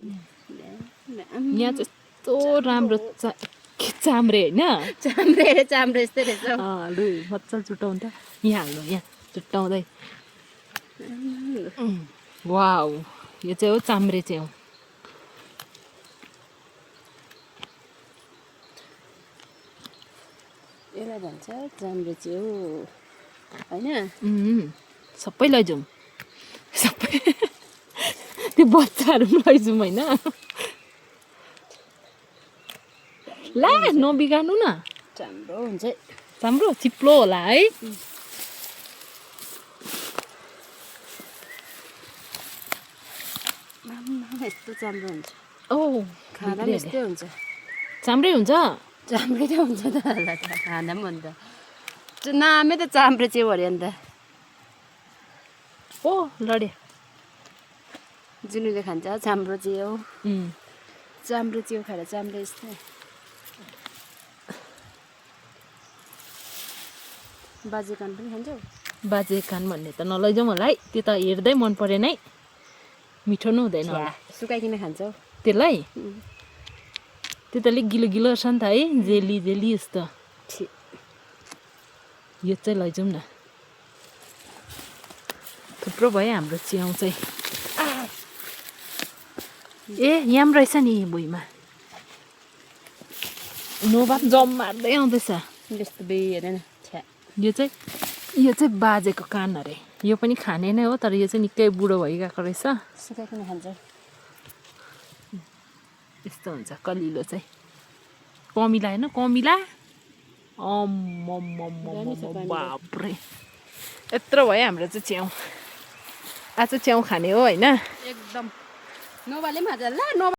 यहाँ चाहिँ यस्तो राम्रो चाम्रे होइन चाम्रे यस्तै रहेछ लु मजाले चुट्टाउनु त यहाँ हाल्नु यहाँ चुट्टाउँदै वाउ यो चाहिँ हो चाम्रे चाहिँ हो यसलाई भन्छ चाम्रे च्याउ होइन सबै लैजाउँ सबै त्यो बच्चाहरू पनि लैजाउँ होइन ला नबिगार्नु न चाम्रो हुन्छ राम्रो चिप्लो होला है यस्तो चाम्रो हुन्छ ओ खाँदा पनि यस्तै हुन्छ चाम्रै हुन्छ चाम्रे त हुन्छ त खाँदा पनि हुन्छ नामै त चाम्रे च्याउ अरे अन्त ओ लड्यो जुनुले खान्छ चाम्रो च्याउ चाम्रो च्याउ खाएर चाम्रे यस्तै बाजे कान पनि खान्छौ बाजे कान भन्ने त नलैजाउँ होला है त्यो त हेर्दै मन परेन है मिठो नै हुँदैन होला सुकाइकन खान्छौ त्यसलाई त्यो त अलिक गिलो गिलो रहेछ नि त है जेली जेली जस्तो यो चाहिँ लैजाउँ न थुप्रो भयो हाम्रो च्याउ चाहिँ ए यहाँ पनि रहेछ नि भुइँमा नोबा जम मार्दै आउँदैछ यस्तो बे हेरेन छ्या यो चाहिँ बाजेको कान अरे यो पनि खाने नै हो तर यो चाहिँ निकै बुढो भइगएको रहेछ सुकाइकन खान्छौ यस्तो हुन्छ कलिलो चाहिँ कमिला होइन कमिला बाप्रे यत्रो भयो हाम्रो चाहिँ च्याउ आज च्याउ खाने हो होइन एकदम नोबाले पनि खान्छ ल नोबा